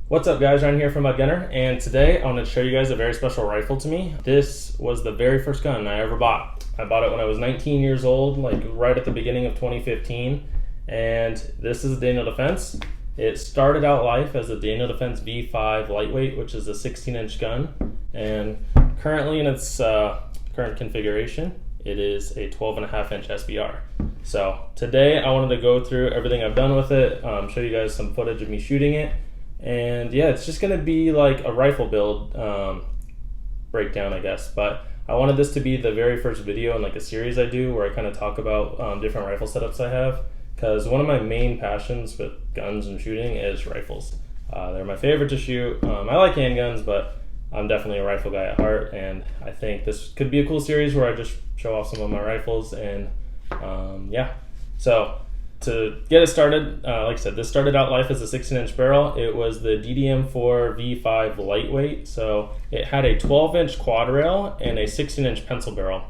What's up guys, Ryan here from Gunner, and today I want to show you guys a very special rifle to me. This was the very first gun I ever bought. I bought it when I was 19 years old, like right at the beginning of 2015, and this is a Daniel Defense. It started out life as a Daniel Defense V5 lightweight, which is a 16-inch gun, and currently in its current configuration, it is a 12.5-inch SBR. So today I wanted to go through everything I've done with it, show you guys some footage of me shooting it. And yeah, it's just gonna be like a rifle build breakdown, I guess. But I wanted this to be the very first video in like a series I do where I kind of talk about different rifle setups I have, because one of my main passions with guns and shooting is rifles. They're my favorite to shoot. I like handguns, but I'm definitely a rifle guy at heart, and I think this could be a cool series where I just show off some of my rifles. And yeah, so to get it started, like I said, this started out life as a 16-inch barrel. It was the DDM4 V5 lightweight, so it had a 12-inch quad rail and a 16-inch pencil barrel.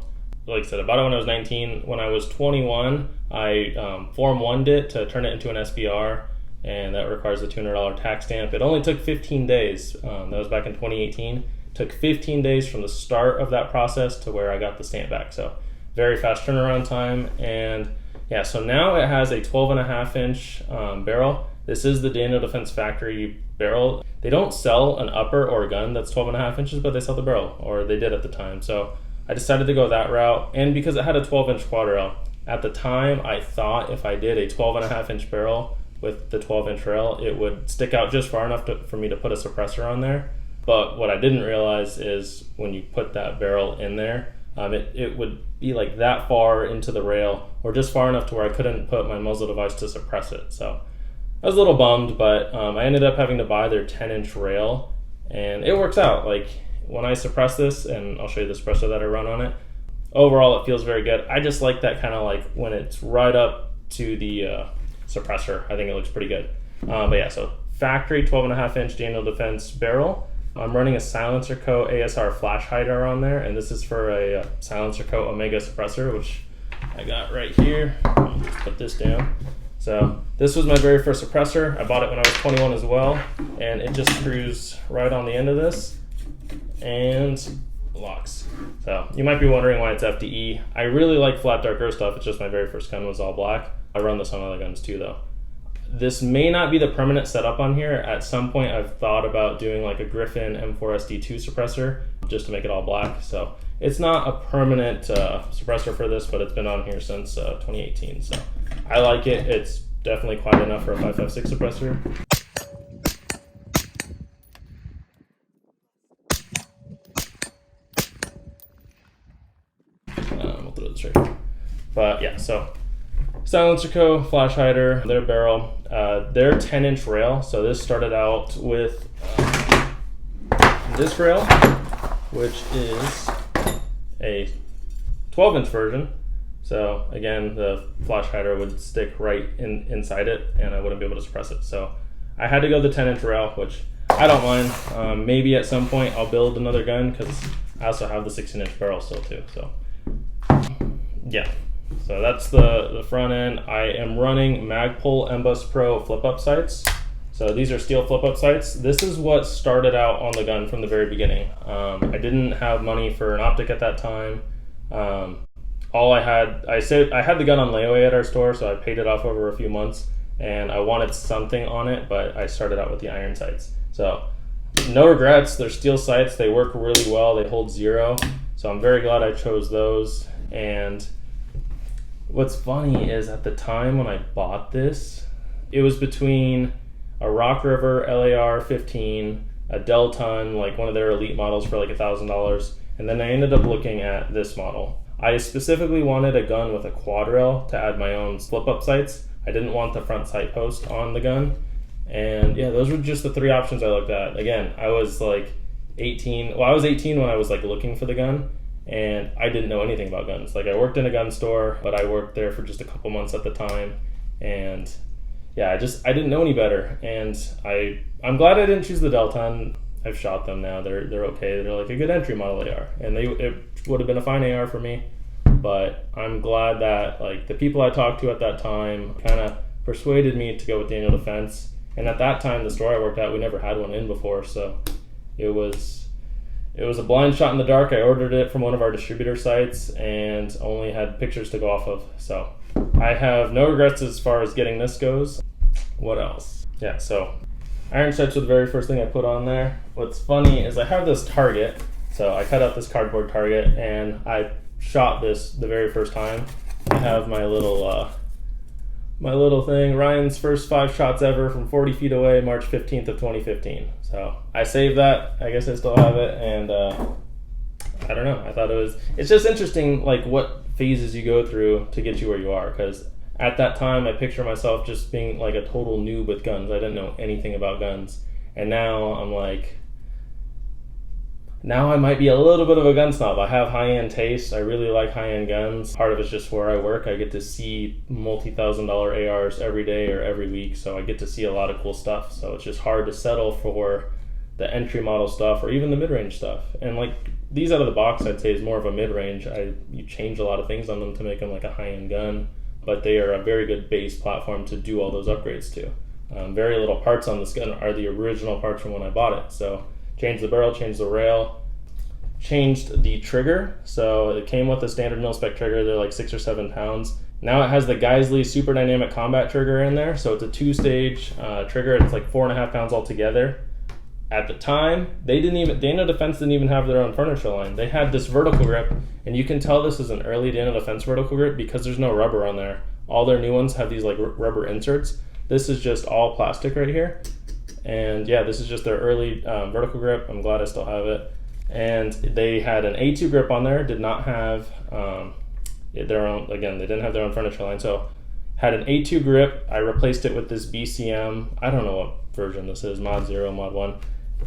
Like I said, I bought it when I was 19. When I was 21, I Form 1'd it to turn it into an SBR, and that requires a $200 tax stamp. It only took 15 days. That was back in 2018. It took 15 days from the start of that process to where I got the stamp back. So very fast turnaround time. And yeah, so now it has a 12.5-inch barrel. This is the Daniel Defense factory barrel. They don't sell an upper or a gun that's 12.5 inches, but they sell the barrel, or they did at the time. So I decided to go that route, and because it had a 12-inch quad rail, at the time I thought if I did a 12.5-inch barrel with the 12-inch rail, it would stick out just far enough for me to put a suppressor on there. But what I didn't realize is when you put that barrel in there, it would be like that far into the rail, or just far enough to where I couldn't put my muzzle device to suppress it. So I was a little bummed, but I ended up having to buy their 10-inch rail, and it works out. Like when I suppress this, and I'll show you the suppressor that I run on it, overall it feels very good. I just like that kind of like when it's right up to the suppressor. I think it looks pretty good. But yeah, so factory 12.5-inch Daniel Defense barrel. I'm running a Silencer Co. ASR flash hider on there, and this is for a Silencer Co. Omega suppressor, which I got right here. I'll just put this down. So this was my very first suppressor. I bought it when I was 21 as well, and it just screws right on the end of this and locks. So you might be wondering why it's FDE. I really like flat dark earth stuff. It's just my very first gun was all black. I run this on other guns too though. This may not be the permanent setup on here. At some point I've thought about doing like a Griffin M4SD2 suppressor just to make it all black. So it's not a permanent suppressor for this, but it's been on here since 2018. So I like it. It's definitely quiet enough for a 5.56 suppressor. We'll throw this right here. But yeah, so Silencer Co. flash hider, their barrel, their 10-inch rail. So this started out with this rail, which is a 12-inch version. So again, the flash hider would stick right inside it, and I wouldn't be able to suppress it. So I had to go the 10-inch rail, which I don't mind. Maybe at some point I'll build another gun, because I also have the 16-inch barrel still too. So yeah. So that's the front end. I am running Magpul MBus Pro flip-up sights. So these are steel flip-up sights. This is what started out on the gun from the very beginning. I didn't have money for an optic at that time. I had the gun on layaway at our store, so I paid it off over a few months, and I wanted something on it, but I started out with the iron sights. So no regrets. They're steel sights. They work really well. They hold 0. So I'm very glad I chose those. And what's funny is at the time when I bought this, it was between a Rock River LAR 15, a Delton, like one of their elite models for like $1,000, and then I ended up looking at this model. I specifically wanted a gun with a quad rail to add my own flip-up sights. I didn't want the front sight post on the gun. And yeah, those were just the 3 options I looked at. Again, I was like 18. Well, I was 18 when I was like looking for the gun, and I didn't know anything about guns. Like I worked in a gun store, but I worked there for just a couple months at the time, and yeah, I didn't know any better. And I'm glad I didn't choose the Delton. I've shot them now. They're okay. They're like a good entry model AR, and it would have been a fine AR for me. But I'm glad that like the people I talked to at that time kind of persuaded me to go with Daniel Defense. And at that time, the store I worked at, we never had one in before, so it was a blind shot in the dark. I ordered it from one of our distributor sites and only had pictures to go off of. So I have no regrets as far as getting this goes. What else? Yeah, so iron sights were the very first thing I put on there. What's funny is I have this target. So I cut out this cardboard target and I shot this the very first time. I have my little thing, Ryan's first 5 shots ever from 40 feet away, March 15th of 2015. So I saved that. I guess I still have it, and I don't know. I thought it's just interesting, like what phases you go through to get you where you are. Because at that time, I picture myself just being like a total noob with guns. I didn't know anything about guns, and now I'm like, now I might be a little bit of a gun snob. I have high-end taste. I really like high-end guns. Part of it's just where I work. I get to see multi-$1,000 ARs every day or every week, so I get to see a lot of cool stuff. So it's just hard to settle for the entry model stuff or even the mid-range stuff. And like these out of the box, I'd say is more of a mid-range. You change a lot of things on them to make them like a high-end gun, but they are a very good base platform to do all those upgrades to. Very little parts on this gun are the original parts from when I bought it. So changed the barrel, changed the rail, changed the trigger. So it came with a standard mil-spec trigger. They're like 6 or 7 pounds. Now it has the Geisley Super Dynamic Combat trigger in there. So it's a 2-stage trigger. It's like 4.5 pounds altogether. At the time, Dana Defense didn't even have their own furniture line. They had this vertical grip, and you can tell this is an early Dana Defense vertical grip because there's no rubber on there. All their new ones have these like rubber inserts. This is just all plastic right here. And yeah, this is just their early vertical grip. I'm glad I still have it. And they had an A2 grip on there, did not have their own, again, they didn't have their own furniture line. So had an A2 grip. I replaced it with this BCM. I don't know what version this is, Mod 0, Mod 1.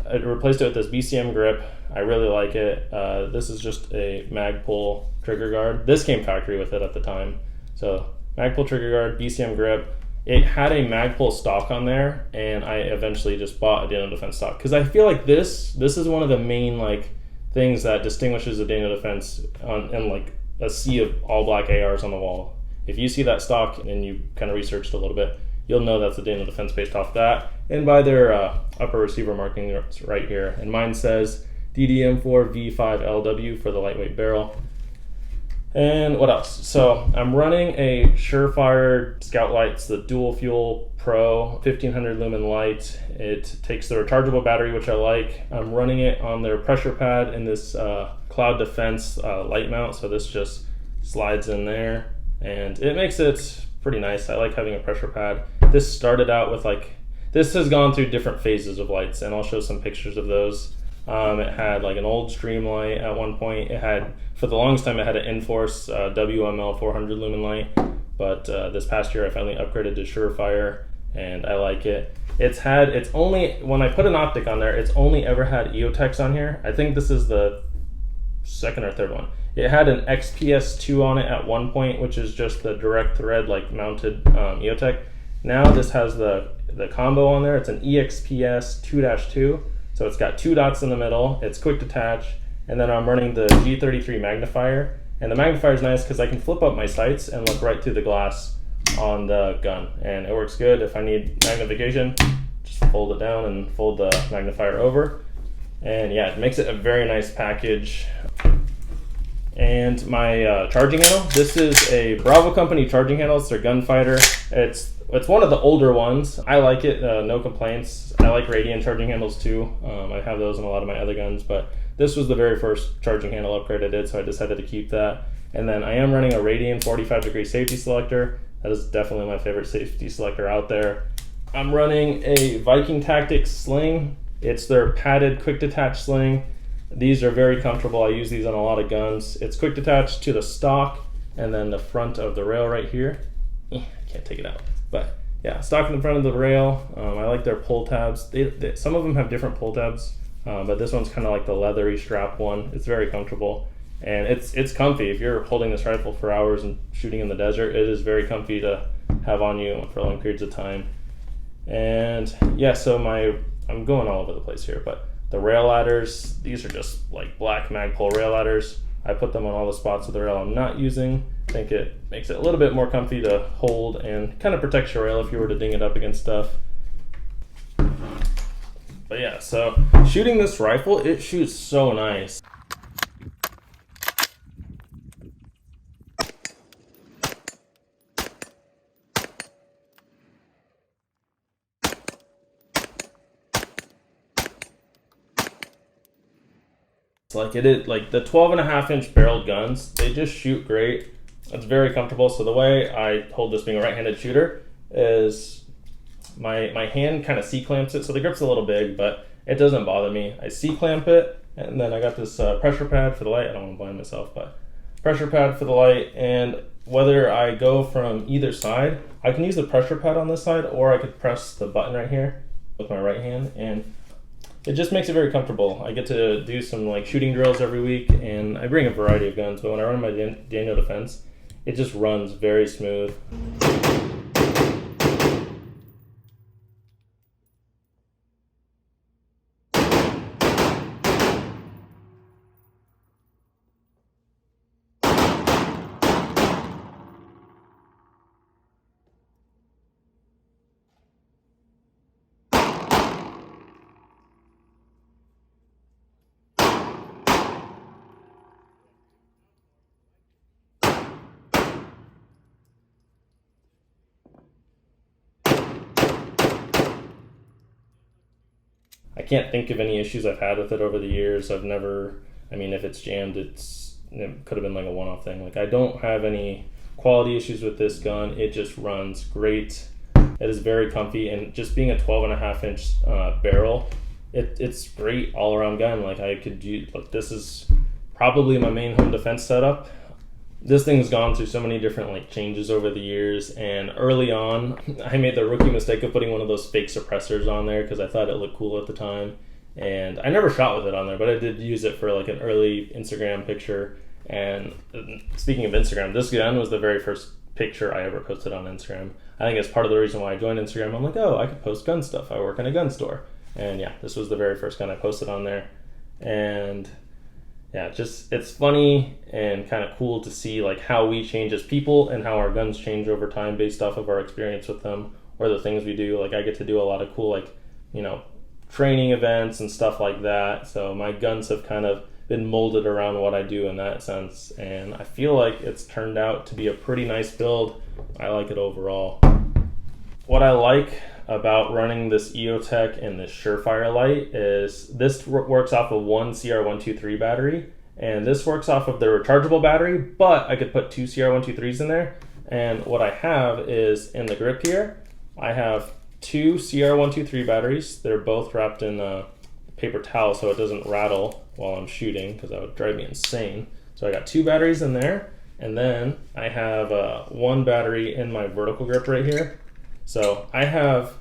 I replaced it with this BCM grip. I really like it. This is just a Magpul trigger guard. This came factory with it at the time. So Magpul trigger guard, BCM grip. It had a Magpul stock on there, and I eventually just bought a Dana Defense stock because I feel like this is one of the main like things that distinguishes a Dana Defense in like a sea of all black ARs on the wall. If you see that stock and you kind of researched a little bit, you'll know that's a Dana Defense based off that and by their upper receiver marking right here. And mine says DDM4V5LW for the lightweight barrel. And what else? So I'm running a Surefire Scout Lights, the Dual Fuel Pro 1500 lumen light. It takes the rechargeable battery, which I like. I'm running it on their pressure pad in this Cloud Defense light mount. So this just slides in there and it makes it pretty nice. I like having a pressure pad. This started out with this has gone through different phases of lights, and I'll show some pictures of those. It had like an old stream light at one point. It had, for the longest time, it had an Enforce WML 400 lumen light, but this past year I finally upgraded to Surefire, and I like it. It's only, when I put an optic on there, it's only ever had EOTechs on here. I think this is the second or third one. It had an XPS2 on it at one point, which is just the direct thread like mounted EOTech. Now this has the combo on there. It's an EXPS 2-2. So it's got 2 dots in the middle, it's quick detach, and then I'm running the G33 magnifier. And the magnifier is nice because I can flip up my sights and look right through the glass on the gun. And it works good. If I need magnification, just fold it down and fold the magnifier over. And yeah, it makes it a very nice package. And my charging handle, this is a Bravo Company charging handle. It's their Gunfighter. It's one of the older ones. I like it, no complaints. I like Radian charging handles too. I have those in a lot of my other guns, but this was the very first charging handle upgrade I did, so I decided to keep that. And then I am running a Radian 45-degree safety selector. That is definitely my favorite safety selector out there. I'm running a Viking Tactics sling. It's their padded quick detach sling. These are very comfortable. I use these on a lot of guns. It's quick detached to the stock and then the front of the rail right here. I can't take it out. But yeah, stock in the front of the rail. I like their pull tabs. Some of them have different pull tabs, but this one's kind of like the leathery strap one. It's very comfortable, and it's comfy. If you're holding this rifle for hours and shooting in the desert, it is very comfy to have on you for long periods of time. And yeah, so I'm going all over the place here, but the rail ladders, these are just like black Magpul rail ladders. I put them on all the spots of the rail I'm not using. I think it makes it a little bit more comfy to hold and kind of protects your rail if you were to ding it up against stuff. But yeah, so shooting this rifle, it shoots so nice. It's like it is like the 12.5-inch barreled guns, they just shoot great. It's very comfortable. So the way I hold this being a right-handed shooter is my hand kind of C-clamps it. So the grip's a little big, but it doesn't bother me. I C-clamp it, and then I got this pressure pad for the light. I don't want to blind myself, but pressure pad for the light. And whether I go from either side, I can use the pressure pad on this side, or I could press the button right here with my right hand, and it just makes it very comfortable. I get to do some like shooting drills every week, and I bring a variety of guns, but when I run my Daniel Defense, it just runs very smooth. I can't think of any issues I've had with it over the years. I've never, I mean, if it's jammed, it could have been like a one-off thing. Like I don't have any quality issues with this gun. It just runs great. It is very comfy, and just being a 12.5-inch barrel, it's great all-around gun. Like I could do, look, this is probably my main home defense setup. This thing's gone through so many different like changes over the years, and early on I made the rookie mistake of putting one of those fake suppressors on there because I thought it looked cool at the time, and I never shot with it on there, but I did use it for like an early Instagram picture. And speaking of Instagram, this gun was the very first picture I ever posted on Instagram. I think it's part of the reason why I joined Instagram. I'm like, oh, I could post gun stuff. I work in a gun store, and yeah, this was the very first gun I posted on there. And yeah, just it's funny and kind of cool to see like how we change as people and how our guns change over time based off of our experience with them or the things we do. Like I get to do a lot of cool, like, you know, training events and stuff like that. So my guns have kind of been molded around what I do in that sense, and I feel like it's turned out to be a pretty nice build. I like it overall. What I like about running this EOTech and this Surefire light is this works off of one CR123 battery, and this works off of the rechargeable battery, but I could put two CR123s in there. And what I have is in the grip here, I have two CR123 batteries. They're both wrapped in paper towel so it doesn't rattle while I'm shooting, because that would drive me insane. So I got two batteries in there, and then I have one battery in my vertical grip right here. So I have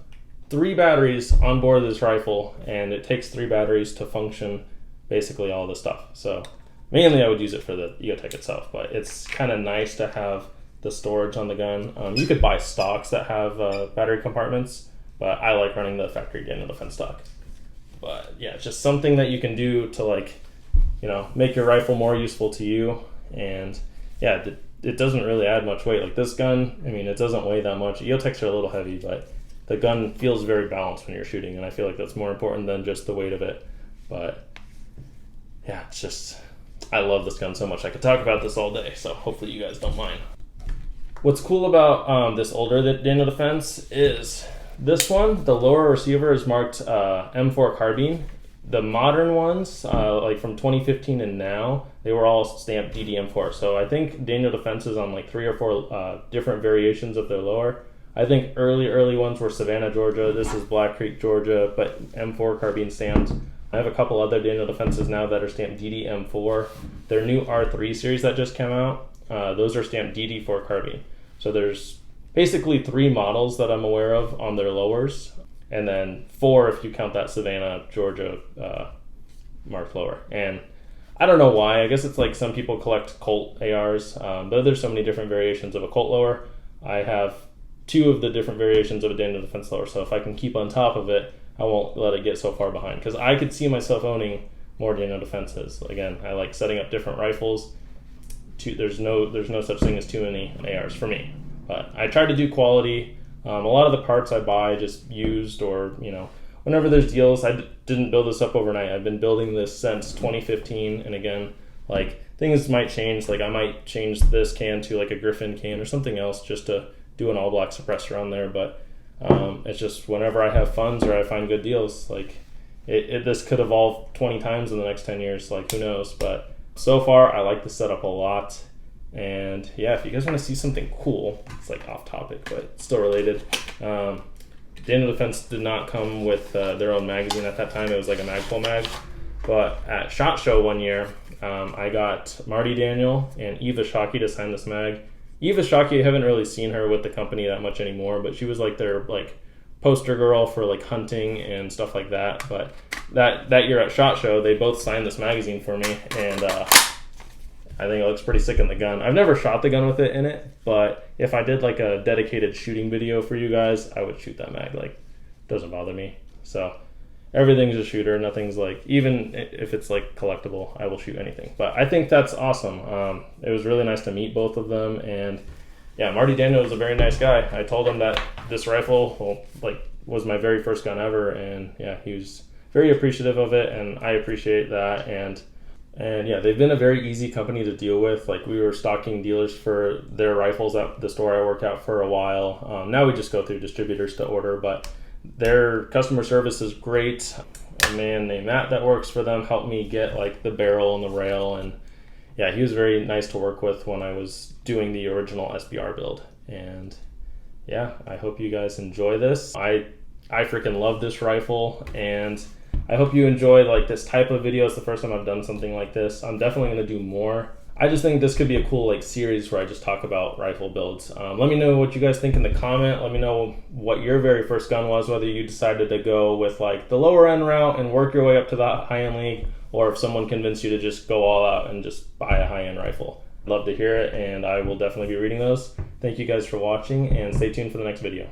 3 batteries on board this rifle, and it takes 3 batteries to function basically all this stuff. So mainly I would use it for the EOTech itself, but it's kind of nice to have the storage on the gun. You could buy stocks that have battery compartments, but I like running the factory Daniel Defense stock. But yeah, it's just something that you can do to, like, you know, make your rifle more useful to you. And yeah, it doesn't really add much weight. Like this gun, I mean, it doesn't weigh that much. EOTechs are a little heavy, but the gun feels very balanced when you're shooting, and I feel like that's more important than just the weight of it. But yeah, it's just, I love this gun so much. I could talk about this all day, so hopefully you guys don't mind. What's cool about this older Daniel Defense is this one, the lower receiver is marked M4 carbine. The modern ones, like from 2015 and now, they were all stamped DD-M4. So I think Daniel Defense is on like 3 or 4 different variations of their lower. I think early ones were Savannah, Georgia. This is Black Creek, Georgia, but M4 carbine stamped. I have a couple other Daniel Defenses now that are stamped DD-M4. Their new R3 series that just came out, those are stamped DD4 carbine. So there's basically 3 models that I'm aware of on their lowers, and then 4 if you count that Savannah, Georgia marked lower. And I don't know why. I guess it's like some people collect Colt ARs, but there's so many different variations of a Colt lower. I have 2 of the different variations of a Daniel Defense lower, so if I can keep on top of it, I won't let it get so far behind, because I could see myself owning more Daniel Defenses. Again, I like setting up different rifles. There's no such thing as too many ARs for me, but I try to do quality. A lot of the parts I buy just used, or, you know, whenever there's deals, didn't build this up overnight. I've been building this since 2015, and again, like, things might change. Like, I might change this can to like a Griffin can or something else just to do an all black suppressor on there. But it's just whenever I have funds or I find good deals, like this could evolve 20 times in the next 10 years. Like, who knows? But so far, I like the setup a lot. And yeah, if you guys want to see something cool, it's like off topic, but still related. Daniel Defense did not come with their own magazine at that time. It was like a Magpul mag. But at SHOT Show one year, I got Marty Daniel and Eva Shockey to sign this mag. Eva Shockey, I haven't really seen her with the company that much anymore, but she was like their like poster girl for like hunting and stuff like that. But that year at SHOT Show, they both signed this magazine for me, and I think it looks pretty sick in the gun. I've never shot the gun with it in it, but if I did like a dedicated shooting video for you guys, I would shoot that mag. Like, it doesn't bother me. So everything's a shooter. Nothing's like, even if it's like collectible, I will shoot anything. But I think that's awesome. It was really nice to meet both of them. And yeah, Marty Daniel was a very nice guy. I told him that this rifle was my very first gun ever. And yeah, he was very appreciative of it. And I appreciate that. And yeah, they've been a very easy company to deal with. Like, we were stocking dealers for their rifles at the store I work at for a while. Now we just go through distributors to order, but their customer service is great. A man named Matt that works for them helped me get like the barrel and the rail, and yeah, he was very nice to work with when I was doing the original SBR build. And yeah, I hope you guys enjoy this. I freaking love this rifle, and I hope you enjoy like this type of video. It's the first time I've done something like this. I'm definitely going to do more. I just think this could be a cool like series where I just talk about rifle builds. Let me know what you guys think in the comment. Let me know what your very first gun was, whether you decided to go with like the lower end route and work your way up to the high end league, or if someone convinced you to just go all out and just buy a high end rifle. I'd love to hear it, and I will definitely be reading those. Thank you guys for watching, and stay tuned for the next video.